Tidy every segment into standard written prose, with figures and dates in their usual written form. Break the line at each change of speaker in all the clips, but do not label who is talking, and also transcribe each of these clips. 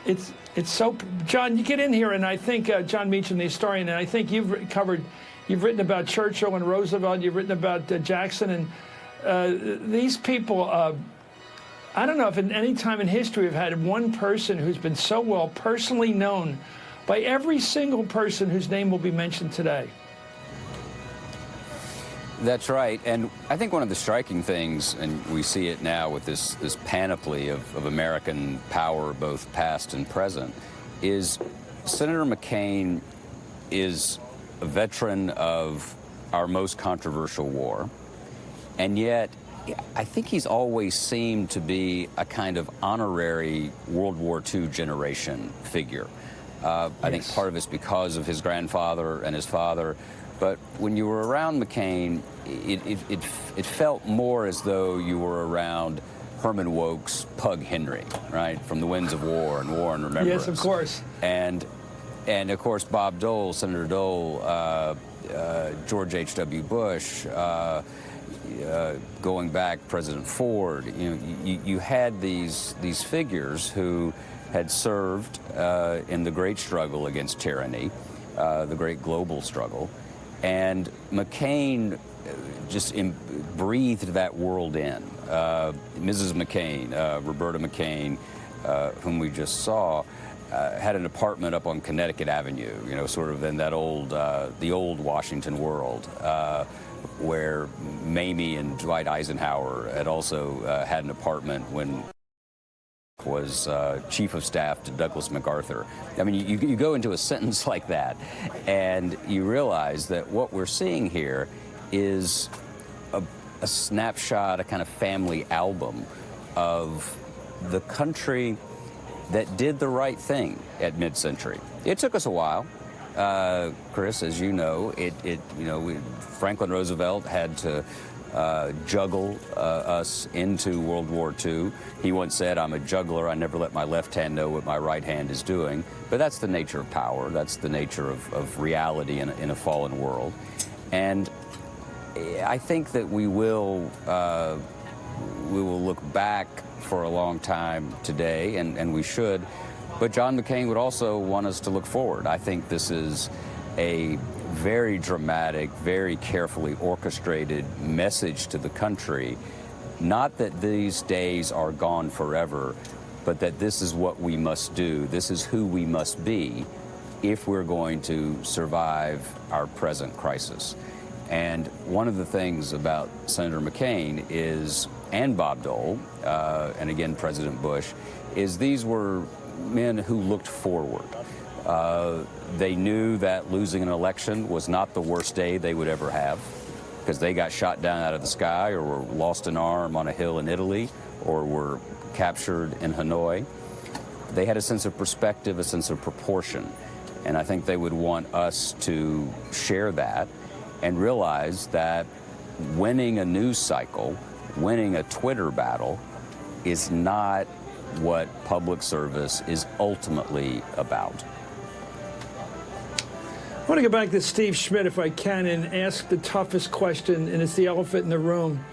it's so, John, you get in here, and I think John Meacham, the historian, and I think you've written about Churchill and Roosevelt, you've written about Jackson, and these people. I don't know if at any time in history we've had one person who's been so well personally known by every single person whose name will be mentioned today.
That's right, and I think one of the striking things, and we see it now with this panoply of American power, both past and present, is Senator McCain is a veteran of our most controversial war, and yet I think he's always seemed to be a kind of honorary World War II generation figure. I think part of it's because of his grandfather and his father. But when you were around McCain, it felt more as though you were around Herman Wouk's Pug Henry, right? From The Winds of War and War and Remembrance.
Yes, of course.
And of course, Bob Dole, Senator Dole, George H.W. Bush, going back, President Ford. You know, you had these figures who had served in the great struggle against tyranny, the great global struggle. And McCain just breathed that world in. Mrs. McCain, Roberta McCain, whom we just saw, had an apartment up on Connecticut Avenue, you know, sort of in that old, the old Washington world, where Mamie and Dwight Eisenhower had also had an apartment when was chief of staff to Douglas MacArthur. I mean, you go into a sentence like that, and you realize that what we're seeing here is a snapshot, a kind of family album of the country that did the right thing at mid-century. It took us a while, Chris, as you know. Franklin Roosevelt had to juggle us into World War II. He once said, "I'm a juggler. I never let my left hand know what my right hand is doing." But that's the nature of power. That's the nature of reality in a fallen world. And I think that we will look back for a long time today, and we should. But John McCain would also want us to look forward. I think this is a very dramatic, very carefully orchestrated message to the country. Not that these days are gone forever, but that this is what we must do. This is who we must be if we're going to survive our present crisis. And one of the things about Senator McCain is, and Bob Dole, and again President Bush, is these were men who looked forward. They knew that losing an election was not the worst day they would ever have, because they got shot down out of the sky, or were lost an arm on a hill in Italy, or were captured in Hanoi. They had a sense of perspective, a sense of proportion, and I think they would want us to share that and realize that winning a news cycle, winning a Twitter battle, is not what public service is ultimately about.
I want to go back to Steve Schmidt, if I can, and ask the toughest question, and it's the elephant in the room.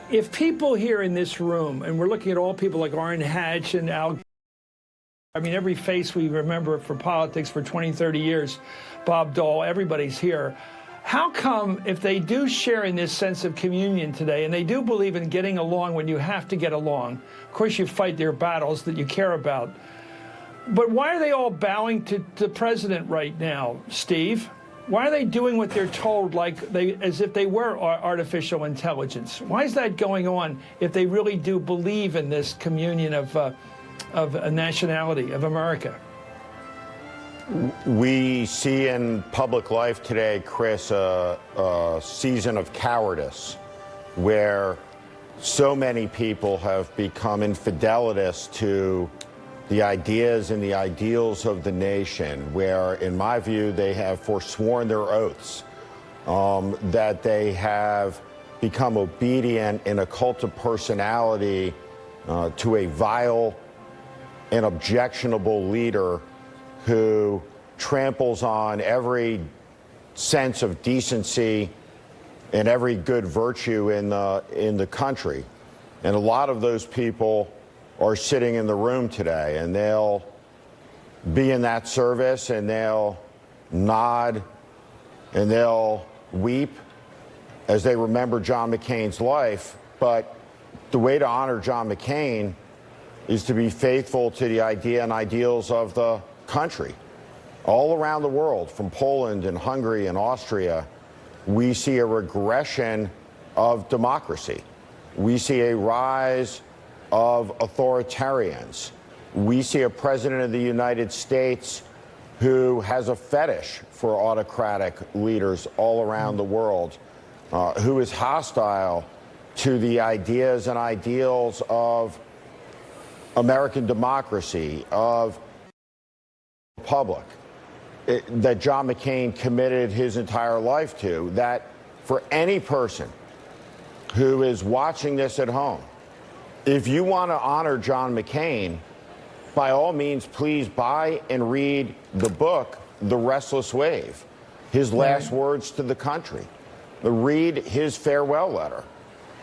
If people here in this room, and we're looking at all people like Orrin Hatch and Al, I mean, every face we remember for politics for 20, 30 years, Bob Dole, everybody's here. How come, if they do share in this sense of communion today, and they do believe in getting along when you have to get along, of course you fight their battles that you care about, but why are they all bowing to the president right now, Steve? Why are they doing what they're told, as if they were artificial intelligence? Why is that going on if they really do believe in this communion of a nationality, of America?
We see in public life today, Chris, a season of cowardice where so many people have become infidelitous to the ideas and the ideals of the nation, where, in my view, they have forsworn their oaths, that they have become obedient in a cult of personality to a vile and objectionable leader who tramples on every sense of decency and every good virtue in the country. And a lot of those people are sitting in the room today, and they'll be in that service and they'll nod and they'll weep as they remember John McCain's life. But the way to honor John McCain is to be faithful to the idea and ideals of the country. All around the world, from Poland and Hungary and Austria, we see a regression of democracy. We see a rise of authoritarians. We see a president of the United States who has a fetish for autocratic leaders all around the world, who is hostile to the ideas and ideals of American democracy, of republic, that John McCain committed his entire life to. That for any person who is watching this at home, if you want to honor John McCain, by all means, please buy and read the book, The Restless Wave, his last words to the country. Read his farewell letter,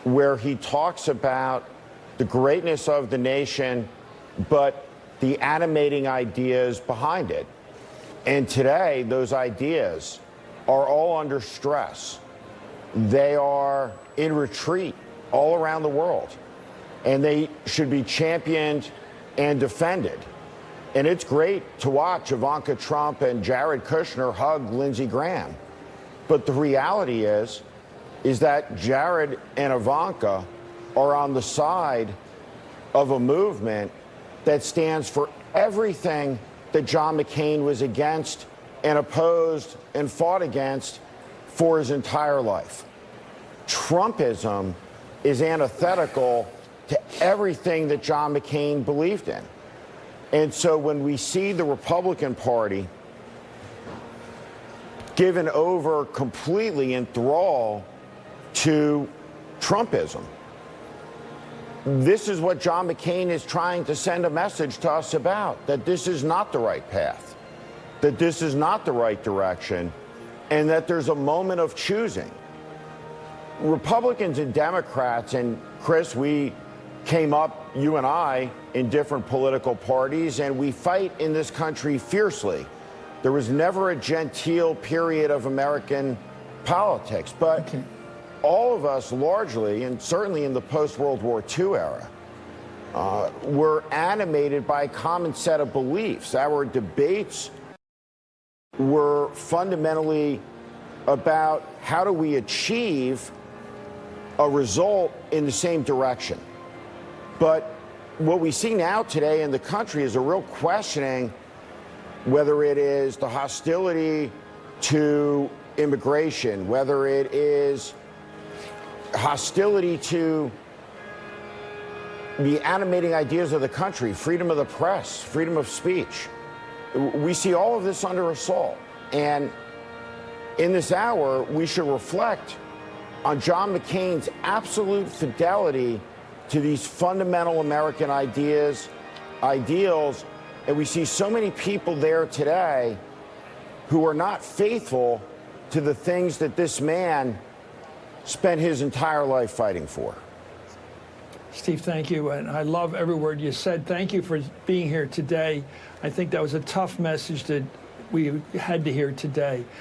where he talks about the greatness of the nation, but the animating ideas behind it. And today, those ideas are all under stress. They are in retreat all around the world, and they should be championed and defended. And it's great to watch Ivanka Trump and Jared Kushner hug Lindsey Graham. But the reality is that Jared and Ivanka are on the side of a movement that stands for everything that John McCain was against and opposed and fought against for his entire life. Trumpism is antithetical to everything that John McCain believed in. And so when we see the Republican Party given over completely in thrall to Trumpism, this is what John McCain is trying to send a message to us about, that this is not the right path, that this is not the right direction, and that there's a moment of choosing. Republicans and Democrats, and Chris, we came up, you and I, in different political parties, and we fight in this country fiercely. There was never a genteel period of American politics, but all of us largely, and certainly in the post-World War II era, were animated by a common set of beliefs. Our debates were fundamentally about how do we achieve a result in the same direction. But what we see now today in the country is a real questioning whether it is the hostility to immigration, whether it is hostility to the animating ideas of the country, freedom of the press, freedom of speech. We see all of this under assault. And in this hour, we should reflect on John McCain's absolute fidelity to these fundamental American ideals, and we see so many people there today who are not faithful to the things that this man spent his entire life fighting for.
Steve, thank you. And I love every word you said. Thank you for being here today. I think that was a tough message that we had to hear today.